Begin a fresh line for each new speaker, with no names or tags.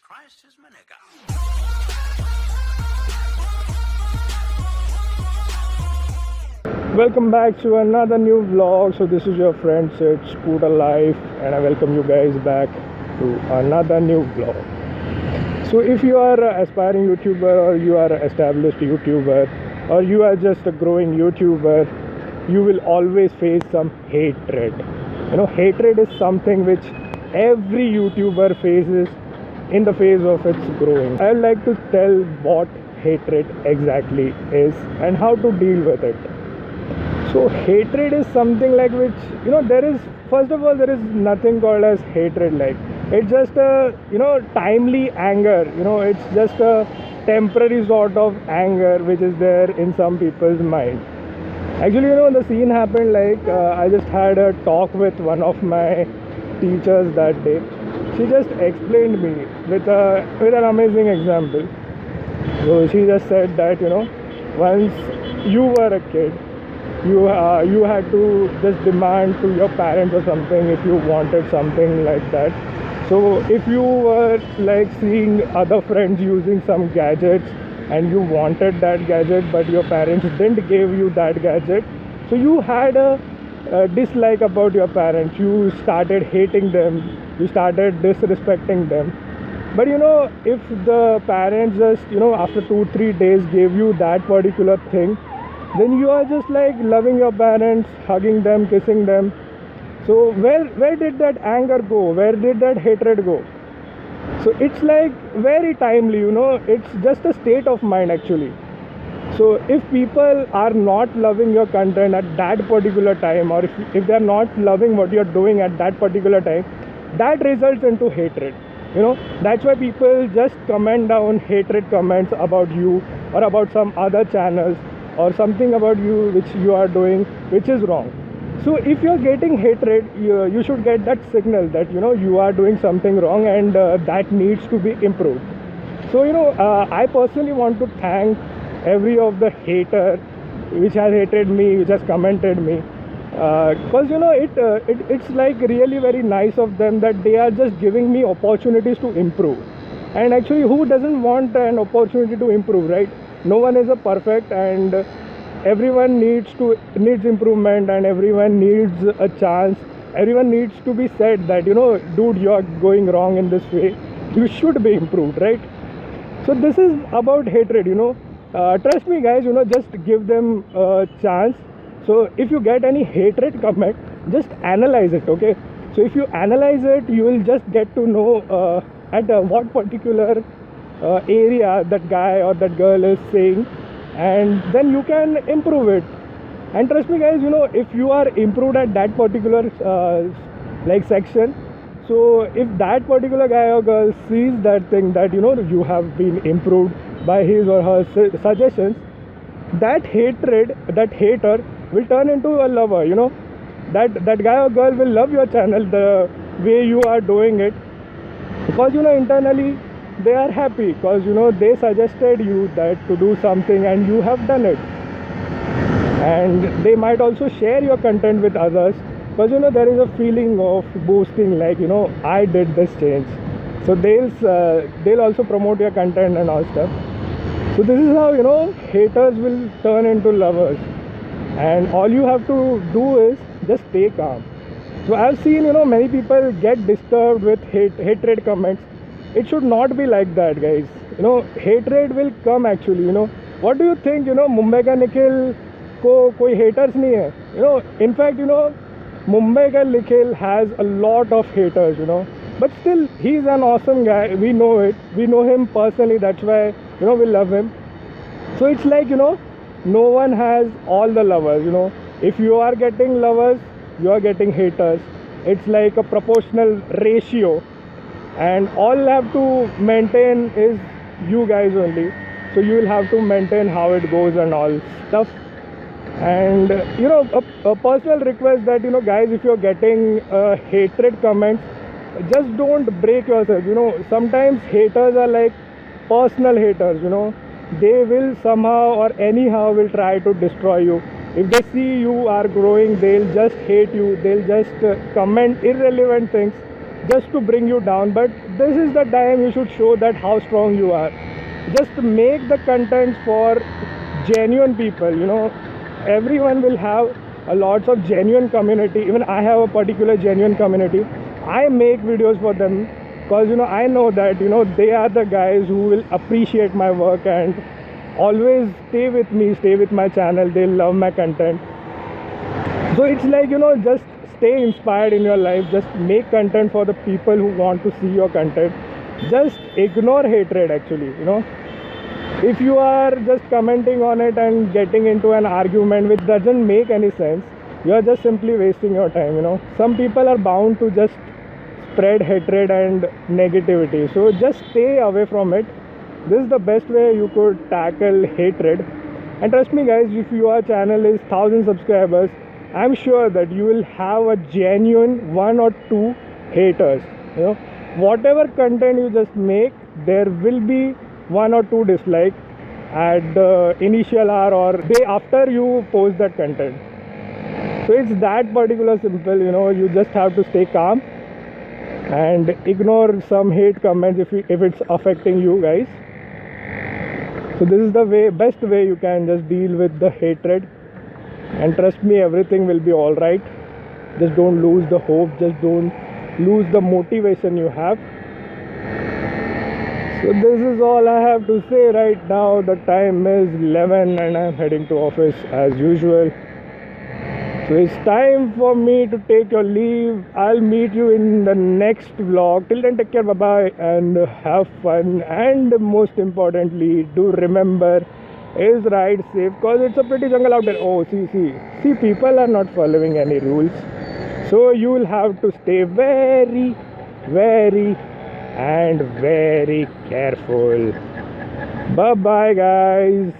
Christ is my nigga.
Welcome back to another new vlog. So this is your friend Sid Scooter Life, and I welcome you guys back to another new vlog. So if you are an aspiring YouTuber, or you are an established YouTuber, or you are just a growing YouTuber, you will always face some hatred. Hatred is something which every YouTuber faces in the phase of its growing. I would like to tell what hatred exactly is and how to deal with it. So hatred is something like which, there is, first of all, there is nothing called as hatred. Like, it's just a, timely anger. It's just a temporary sort of anger which is there in some people's mind. Actually, the scene happened like, I just had a talk with one of my teachers that day. She just explained me with an amazing example. So she just said that, once you were a kid, you had to just demand to your parents or something if you wanted something like that. So if you were like seeing other friends using some gadgets and you wanted that gadget but your parents didn't give you that gadget, so you had a dislike about your parents. You started hating them, you started disrespecting them. But if the parents just after 2-3 days gave you that particular thing, then you are just like loving your parents, hugging them, kissing them. So where did that anger go? Where did that hatred go? So it's like very timely, it's just a state of mind actually. So if people are not loving your content at that particular time, or if they are not loving what you're doing at that particular time, that results into hatred. That's why people just comment down hatred comments about you or about some other channels or something about you which you are doing which is wrong. So if you're getting hatred, you should get that signal that you are doing something wrong and that needs to be improved. So I personally want to thank every of the hater which has hated me, which has commented me, because it's like really very nice of them that they are just giving me opportunities to improve. And actually, who doesn't want an opportunity to improve, right? No one is a perfect, and everyone needs improvement, and everyone needs a chance. Everyone needs to be said that dude, you are going wrong in this way, you should be improved, right? So this is about hatred. Trust me guys, just give them a chance. So if you get any hatred comment, just analyze it, okay? So if you analyze it, you will just get to know at what particular area that guy or that girl is saying, and then you can improve it. And trust me guys, if you are improved at that particular section, so if that particular guy or girl sees that thing that you have been improved by his or her suggestions, that hater will turn into a lover. That guy or girl will love your channel the way you are doing it, because internally they are happy, because they suggested you that to do something and you have done it. And they might also share your content with others, because there is a feeling of boosting, like I did this change, so they'll also promote your content and all stuff. So this is how haters will turn into lovers, and all you have to do is just stay calm. So I've seen many people get disturbed with hatred comments. It should not be like that, guys. Hatred will come actually. What do you think? Mumbai ka Nikhil ko koi haters nahi hai. In fact, Mumbai ka Nikhil has a lot of haters. But still, he's an awesome guy. We know it. We know him personally. That's why we love him. So it's like no one has all the lovers. If you are getting lovers, you are getting haters. It's like a proportional ratio, and all you have to maintain is you guys only. So you will have to maintain how it goes and all stuff. And a personal request that guys, if you're getting hatred comments, just don't break yourself. Sometimes haters are like personal haters. They will somehow or anyhow will try to destroy you. If they see you are growing, they'll just hate you. They'll just comment irrelevant things. just to bring you down. But this is the time you should show that how strong you are. Just make the content for genuine people. You know, everyone will have a lots of genuine community. Even I have a particular genuine community. I make videos for them because, you know, I know that, you know, they are the guys who will appreciate my work and always stay with me, stay with my channel. They love my content. So it's like, you know, just stay inspired in your life. Just make content for the people who want to see your content. Just ignore hatred actually, you know. If you are just commenting on it and getting into an argument which doesn't make any sense, you are just simply wasting your time, you know. Some people are bound to just spread hatred and negativity. So just stay away from it. This is the best way you could tackle hatred. And trust me guys, if your channel is 1,000 subscribers, I'm sure that you will have a genuine 1 or 2 haters. You know, whatever content you just make, there will be 1 or 2 dislike at the initial hour or day after you post that content. So it's that particular simple, you know. You just have to stay calm and ignore some hate comments if it's affecting you guys. So this is the best way you can just deal with the hatred. And trust me, everything will be all right. Just don't lose the hope, just don't lose the motivation you have. So this is all I have to say right now. The time is 11 and I'm heading to office as usual. So it's time for me to take your leave. I'll meet you in the next vlog. Till then, take care, bye bye, and have fun. And most importantly, do remember, is ride safe, because it's a pretty jungle out there. Oh, see, people are not following any rules. So you will have to stay very, very and very careful. Bye bye guys.